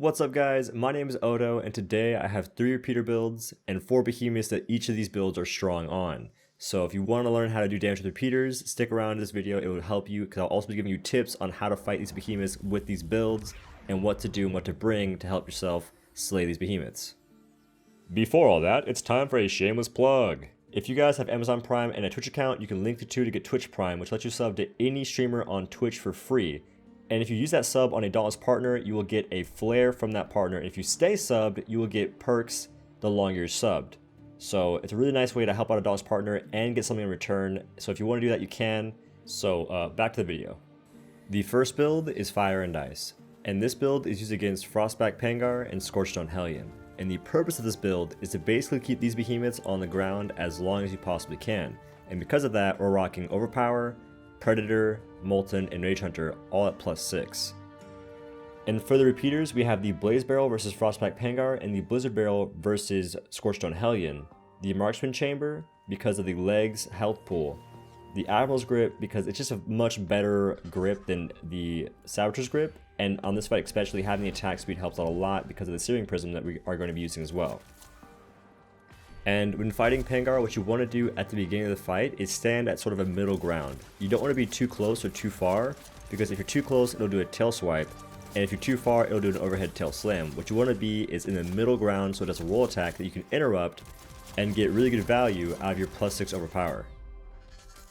What's up guys, my name is Odo and today I have 3 repeater builds and 4 behemoths that each of these builds are strong on. So if you want to learn how to do damage with repeaters, stick around in this video, it will help you because I'll also be giving you tips on how to fight these behemoths with these builds and what to do and what to bring to help yourself slay these behemoths. Before all that, it's time for a shameless plug. If you guys have Amazon Prime and a Twitch account, you can link the two to get Twitch Prime, which lets you sub to any streamer on Twitch for free. And if you use that sub on a Dauntless partner, you will get a flare from that partner. And if you stay subbed, you will get perks the longer you're subbed. So it's a really nice way to help out a Dauntless partner and get something in return. So if you want to do that, you can. So back to the video. The first build is Fire and Ice. And this build is used against Frostback Pangar and Scorchstone Hellion. And the purpose of this build is to basically keep these behemoths on the ground as long as you possibly can. And because of that, we're rocking Overpower, Predator, Molten, and Rage Hunter all at +6. And for the repeaters, we have the Blaze Barrel versus Frostback Pangar and the Blizzard Barrel versus Scorchstone Hellion. The Marksman Chamber because of the legs health pool. The Admiral's Grip because it's just a much better grip than the Saboteur's Grip. And on this fight especially, having the attack speed helps out a lot because of the Searing Prism that we are going to be using as well. And when fighting Pangar, what you want to do at the beginning of the fight is stand at sort of a middle ground. You don't want to be too close or too far, because if you're too close, it'll do a tail swipe, and if you're too far, it'll do an overhead tail slam. What you want to be is in the middle ground so it does a roll attack that you can interrupt and get really good value out of your +6 overpower.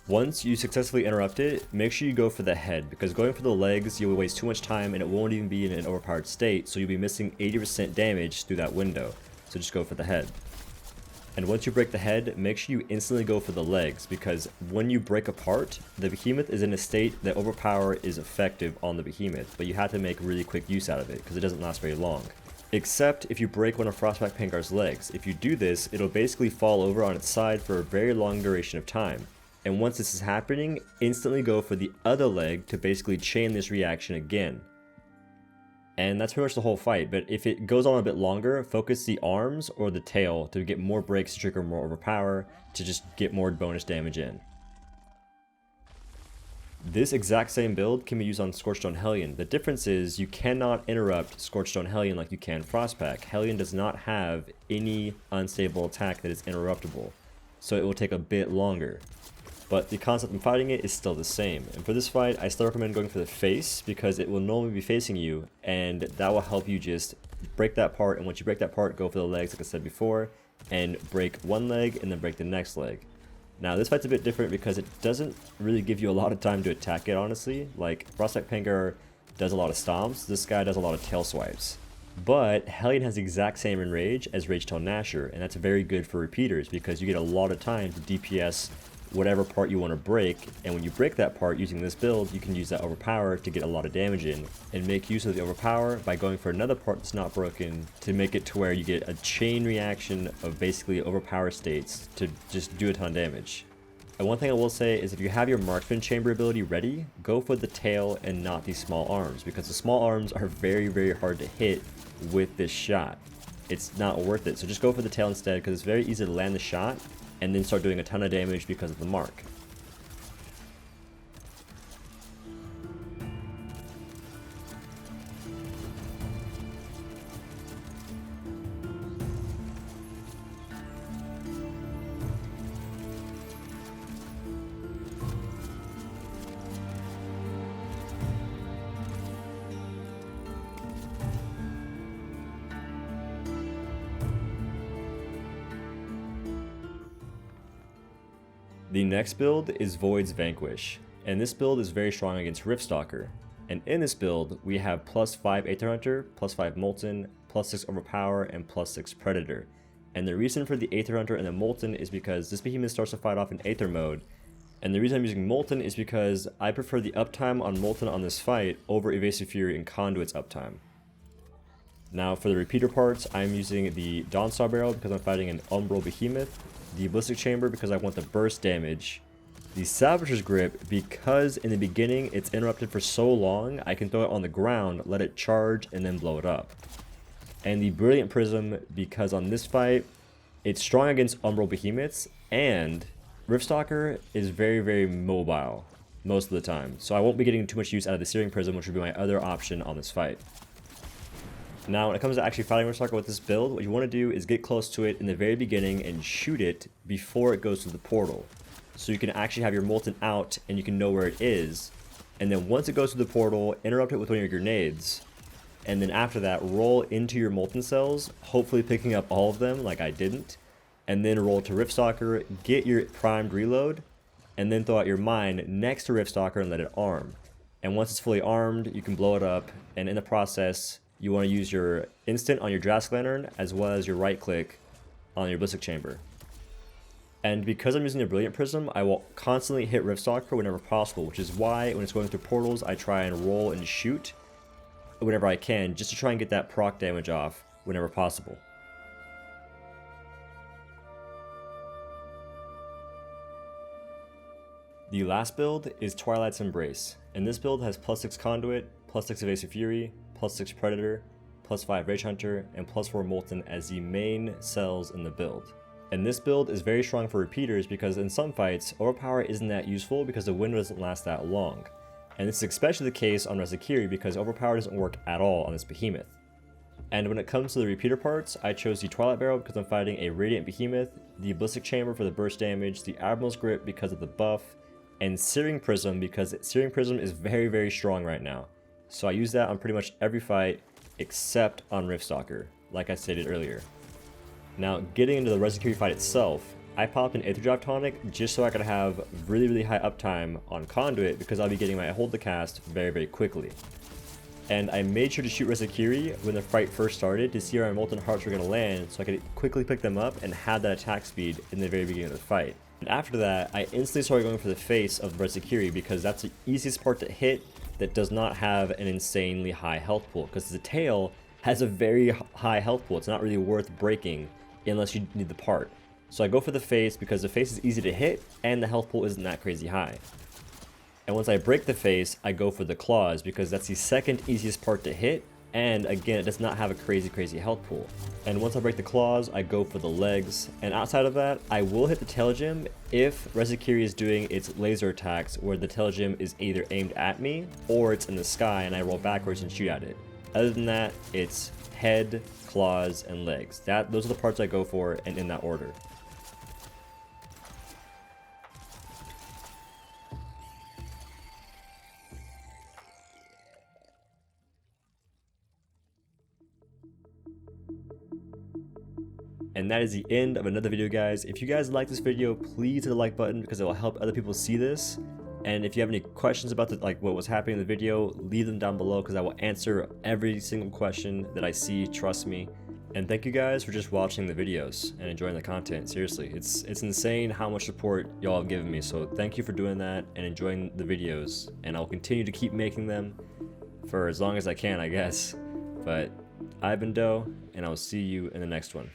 Once you successfully interrupt it, make sure you go for the head, because going for the legs, you'll waste too much time and it won't even be in an overpowered state, so you'll be missing 80% damage through that window. So just go for the head. And once you break the head, make sure you instantly go for the legs, because when you break apart, the behemoth is in a state that overpower is effective on the behemoth, but you have to make really quick use out of it because it doesn't last very long. Except if you break one of Frostback Pangar's legs. If you do this, it'll basically fall over on its side for a very long duration of time. And once this is happening, instantly go for the other leg to basically chain this reaction again. And that's pretty much the whole fight, but if it goes on a bit longer, focus the arms or the tail to get more breaks to trigger more overpower to just get more bonus damage in. This exact same build can be used on Scorchstone Hellion. The difference is you cannot interrupt Scorchstone Hellion like you can Frostback. Hellion does not have any unstable attack that is interruptible, so it will take a bit longer. But the concept in fighting it is still the same. And for this fight, I still recommend going for the face because it will normally be facing you and that will help you just break that part. And once you break that part, go for the legs like I said before and break one leg and then break the next leg. Now this fight's a bit different because it doesn't really give you a lot of time to attack it, honestly. Like Frostback Pangar does a lot of stomps, this guy does a lot of tail swipes. But Hellion has the exact same enrage as Rage Tail Gnasher, and that's very good for repeaters because you get a lot of time to DPS whatever part you want to break, and when you break that part using this build, you can use that overpower to get a lot of damage in and make use of the overpower by going for another part that's not broken to make it to where you get a chain reaction of basically overpower states to just do a ton of damage. And one thing I will say is if you have your Marksman Chamber ability ready, go for the tail and not the small arms, because the small arms are very hard to hit with this shot. It's not worth it, so just go for the tail instead because it's very easy to land the shot and then start doing a ton of damage because of the mark. The next build is Void's Vanquish, and this build is very strong against Riftstalker. And in this build, we have +5 Aether Hunter, +5 Molten, +6 Overpower, and +6 Predator. And the reason for the Aether Hunter and the Molten is because this behemoth starts to fight off in Aether mode. And the reason I'm using Molten is because I prefer the uptime on Molten on this fight over Evasive Fury and Conduit's uptime. Now for the repeater parts, I'm using the Dawnslaw Barrel because I'm fighting an Umbral Behemoth, the Ballistic Chamber because I want the burst damage, the Saboteur's Grip because in the beginning it's interrupted for so long I can throw it on the ground, let it charge, and then blow it up. And the Brilliant Prism because on this fight it's strong against Umbral Behemoths and Riftstalker is very mobile most of the time, so I won't be getting too much use out of the Searing Prism, which would be my other option on this fight. Now, when it comes to actually fighting Riftstalker with this build, what you want to do is get close to it in the very beginning and shoot it before it goes to the portal. So you can actually have your molten out and you can know where it is. And then once it goes to the portal, interrupt it with one of your grenades. And then after that, roll into your molten cells, hopefully picking up all of them like I didn't. And then roll to Riftstalker, get your primed reload, and then throw out your mine next to Riftstalker and let it arm. And once it's fully armed, you can blow it up, and in the process, you want to use your instant on your Jask Lantern as well as your right click on your Ballistic Chamber. And because I'm using the Brilliant Prism, I will constantly hit Riftstalker whenever possible, which is why when it's going through portals, I try and roll and shoot whenever I can, just to try and get that proc damage off whenever possible. The last build is Twilights Embrace, and this build has +6 Conduit, +6 Evasive Fury, +6 Predator, +5 Rage Hunter, and +4 Molten as the main cells in the build. And this build is very strong for repeaters because in some fights, Overpower isn't that useful because the window doesn't last that long. And this is especially the case on Rezakiri because Overpower doesn't work at all on this behemoth. And when it comes to the repeater parts, I chose the Twilight Barrel because I'm fighting a Radiant Behemoth, the Ballistic Chamber for the burst damage, the Admiral's Grip because of the buff, and Searing Prism because Searing Prism is very strong right now. So I use that on pretty much every fight except on Riftstalker, like I stated earlier. Now, getting into the Rezakiri fight itself, I popped an Aether Drive Tonic just so I could have really high uptime on Conduit because I'll be getting my hold the cast very quickly. And I made sure to shoot Rezakiri when the fight first started to see where my Molten Hearts were going to land so I could quickly pick them up and have that attack speed in the very beginning of the fight. And after that, I instantly started going for the face of the Rezakiri because that's the easiest part to hit that does not have an insanely high health pool, because the tail has a very high health pool. It's not really worth breaking unless you need the part. So I go for the face because the face is easy to hit and the health pool isn't that crazy high. And once I break the face, I go for the claws because that's the second easiest part to hit, and again, it does not have a crazy health pool. And once I break the claws, I go for the legs, and outside of that, I will hit the tail gem if Rezakiri is doing its laser attacks where the tail gem is either aimed at me or it's in the sky and I roll backwards and shoot at it. Other than that, it's head, claws, and legs. Those are the parts I go for, and in that order. And that is the end of another video, guys. If you guys like this video, please hit the like button because it will help other people see this. And if you have any questions about what was happening in the video, leave them down below because I will answer every single question that I see, trust me. And thank you guys for just watching the videos and enjoying the content. Seriously, it's insane how much support y'all have given me. So thank you for doing that and enjoying the videos. And I'll continue to keep making them for as long as I can, I guess. But I've been Doe, and I will see you in the next one.